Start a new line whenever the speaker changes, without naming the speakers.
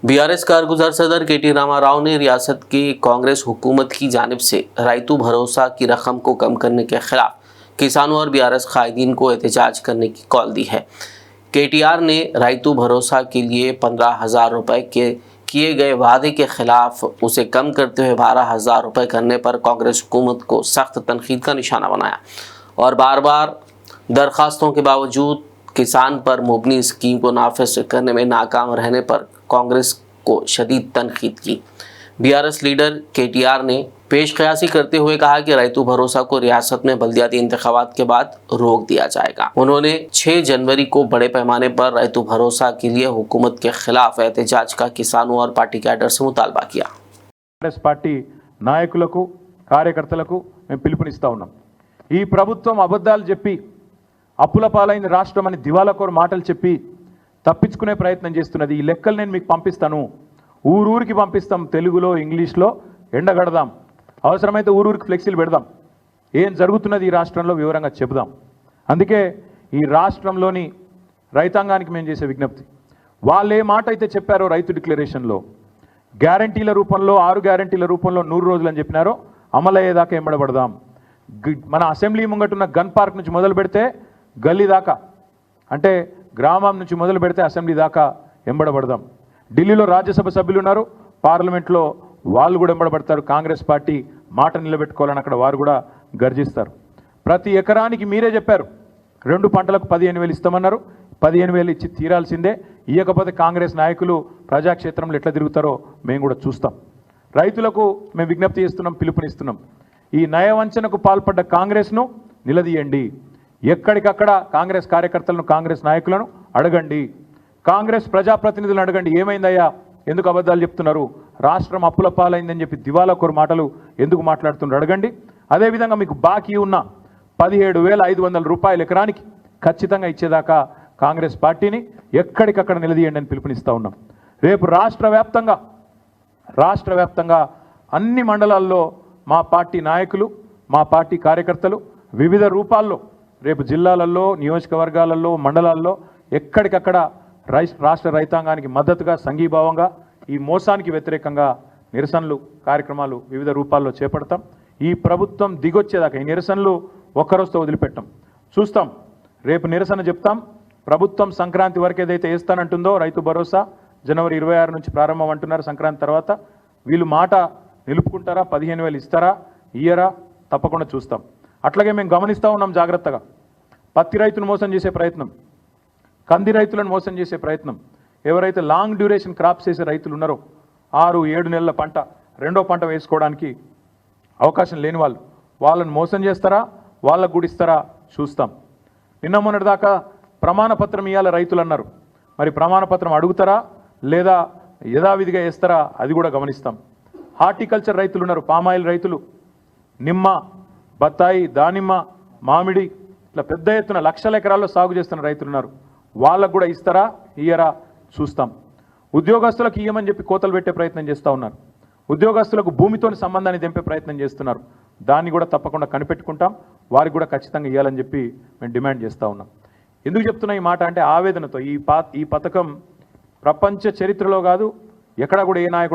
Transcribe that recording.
BRS कारगुजार सदर केटी रामाराव ने रियासत की कांग्रेस हुकूमत की जानिब से रायतू भरोसा की रकम को कम करने के खिलाफ किसानों और बीआरएस कायदीन को एहतजाज करने की कॉल दी है। केटीआर ने रायतू भरोसा के लिए 15,000 रुपये के किए गए वादे के खिलाफ उसे कम करते हुए 12,000 रुपये करने पर कांग्रेस हुकूमत को सख्त तनकीद का निशाना बनाया और बार बार दरखास्तों के बावजूद किसान पर मुबनी स्कीम को नाफिज करने में नाकाम रहने पर कांग्रेस को शदीद तनकीद की। बीआरएस लीडर केटीआर ने पेश क़यासी करते हुए कहा कि रायतू भरोसा को रियासत में बल्दियाती इंतखाबात के बाद रोक दिया जाएगा। उन्होंने 6 जनवरी को बड़े पैमाने पर रायतू भरोसा के लिए हुकूमत के खिलाफ एहतजाज का किसानों और पार्टी कैडर से मुतालबा किया।
कांग्रेस पार्टी నాయకులకు కార్యకర్తలకు మేము పిలుపునిస్తా ఉన్నాం। ఈ ప్రభుత్వం అబద్ధాలు చెప్పి అప్పుల పాలైన రాష్ట్రం అని దివాలాకోరు మాటలు చెప్పి తప్పించుకునే ప్రయత్నం చేస్తున్నది। ఈ లెక్కలు నేను మీకు పంపిస్తాను, ఊరూరికి పంపిస్తాం, తెలుగులో ఇంగ్లీష్లో ఎండగడదాం, అవసరమైతే ఊరూరికి ఫ్లెక్సీలు పెడదాం, ఏం జరుగుతున్నది ఈ రాష్ట్రంలో వివరంగా చెబుదాం। అందుకే ఈ రాష్ట్రంలోని రైతాంగానికి మేము చేసే విజ్ఞప్తి, వాళ్ళు ఏ మాట అయితే చెప్పారో రైతు డిక్లరేషన్లో గ్యారంటీల రూపంలో 6 గ్యారంటీల రూపంలో 100 రోజులు అని చెప్పినారో అమలయ్యేదాకా ఎంబడబడదాం। మన అసెంబ్లీ ముంగటున్న గన్ పార్క్ నుంచి మొదలు పెడితే గల్లీ దాకా, అంటే గ్రామం నుంచి మొదలు పెడితే అసెంబ్లీ దాకా ఎంబడబడదాం। ఢిల్లీలో రాజ్యసభ సభ్యులు ఉన్నారు, పార్లమెంట్లో వాళ్ళు కూడా ఎంబడబడతారు। కాంగ్రెస్ పార్టీ మాట నిలబెట్టుకోవాలని అక్కడ వారు కూడా గర్జిస్తారు। ప్రతి ఎకరానికి మీరే చెప్పారు 2 పంటలకు 15,000 ఇస్తామన్నారు, 15,000 ఇచ్చి తీరాల్సిందే। ఇవ్వకపోతే కాంగ్రెస్ నాయకులు ప్రజాక్షేత్రంలో ఎట్లా తిరుగుతారో మేము కూడా చూస్తాం। రైతులకు మేము విజ్ఞప్తి చేస్తున్నాం, పిలుపునిస్తున్నాం, ఈ నయవంచనకు పాల్పడ్డ కాంగ్రెస్ను నిలదీయండి। ఎక్కడికక్కడ కాంగ్రెస్ కార్యకర్తలను కాంగ్రెస్ నాయకులను అడగండి, కాంగ్రెస్ ప్రజాప్రతినిధులను అడగండి, ఏమైందయ్యా, ఎందుకు అబద్ధాలు చెప్తున్నారు, రాష్ట్రం అప్పుల పాలైందని చెప్పి దివాలాకోరు మాటలు ఎందుకు మాట్లాడుతున్నారు అడగండి। అదేవిధంగా మీకు బాకీ ఉన్న 17,500 రూపాయల ఎకరానికి ఖచ్చితంగా ఇచ్చేదాకా కాంగ్రెస్ పార్టీని ఎక్కడికక్కడ నిలదీయండి అని పిలుపునిస్తూ ఉన్నాం। రేపు రాష్ట్ర వ్యాప్తంగా అన్ని మండలాల్లో మా పార్టీ నాయకులు, మా పార్టీ కార్యకర్తలు వివిధ రూపాల్లో రేపు జిల్లాలలో, నియోజకవర్గాలలో, మండలాల్లో ఎక్కడికక్కడ రాష్ట్ర రైతాంగానికి మద్దతుగా, సంఘీభావంగా ఈ మోసానికి వ్యతిరేకంగా నిరసనలు కార్యక్రమాలు వివిధ రూపాల్లో చేపడతాం। ఈ ప్రభుత్వం దిగొచ్చేదాకా ఈ నిరసనలు ఒక్కరోజుతో వదిలిపెట్టాం, చూస్తాం। రేపు నిరసన చెప్తాం। ప్రభుత్వం సంక్రాంతి వరకు ఏదైతే వేస్తానంటుందో రైతు భరోసా జనవరి 26 నుంచి ప్రారంభం అంటున్నారు, సంక్రాంతి తర్వాత వీళ్ళు మాట నిలుపుకుంటారా, 15,000 ఇస్తారా, ఇయ్యరా, తప్పకుండా చూస్తాం। అట్లాగే మేము గమనిస్తూ ఉన్నాం జాగ్రత్తగా, పత్తి రైతును మోసం చేసే ప్రయత్నం, కంది రైతులను మోసం చేసే ప్రయత్నం, ఎవరైతే లాంగ్ డ్యూరేషన్ క్రాప్స్ చేసే రైతులు ఉన్నారో 6-7 నెలల పంట రెండో పంట వేసుకోవడానికి అవకాశం లేని వాళ్ళను మోసం చేస్తారా, వాళ్ళకు కూడా ఇస్తారా చూస్తాం। నిన్న మొన్నటిదాకా ప్రమాణపత్రం ఇవ్వాలి రైతులు అన్నారు, మరి ప్రమాణపత్రం అడుగుతారా లేదా యథావిధిగా వేస్తారా అది కూడా గమనిస్తాం। హార్టికల్చర్ రైతులు ఉన్నారు, పామాయిల్ రైతులు, నిమ్మ, బత్తాయి, దానిమ్మ, మామిడి ఇట్లా పెద్ద ఎత్తున లక్షల ఎకరాల్లో సాగు చేస్తున్న రైతులు ఉన్నారు, వాళ్ళకు కూడా ఇస్తారా ఇయ్యరా చూస్తాం। ఉద్యోగస్తులకు ఇయ్యమని చెప్పి కోతలు పెట్టే ప్రయత్నం చేస్తూ ఉన్నారు, ఉద్యోగస్తులకు భూమితోని సంబంధాన్ని తెంపే ప్రయత్నం చేస్తున్నారు, దాన్ని కూడా తప్పకుండా కనిపెట్టుకుంటాం, వారికి కూడా ఖచ్చితంగా ఇవ్వాలని చెప్పి మేము డిమాండ్ చేస్తూ ఉన్నాం। ఎందుకు చెప్తున్నా ఈ మాట అంటే ఆవేదనతో, ఈ పథకం ప్రపంచ చరిత్రలో కాదు, ఎక్కడ కూడా ఏ నాయకుడు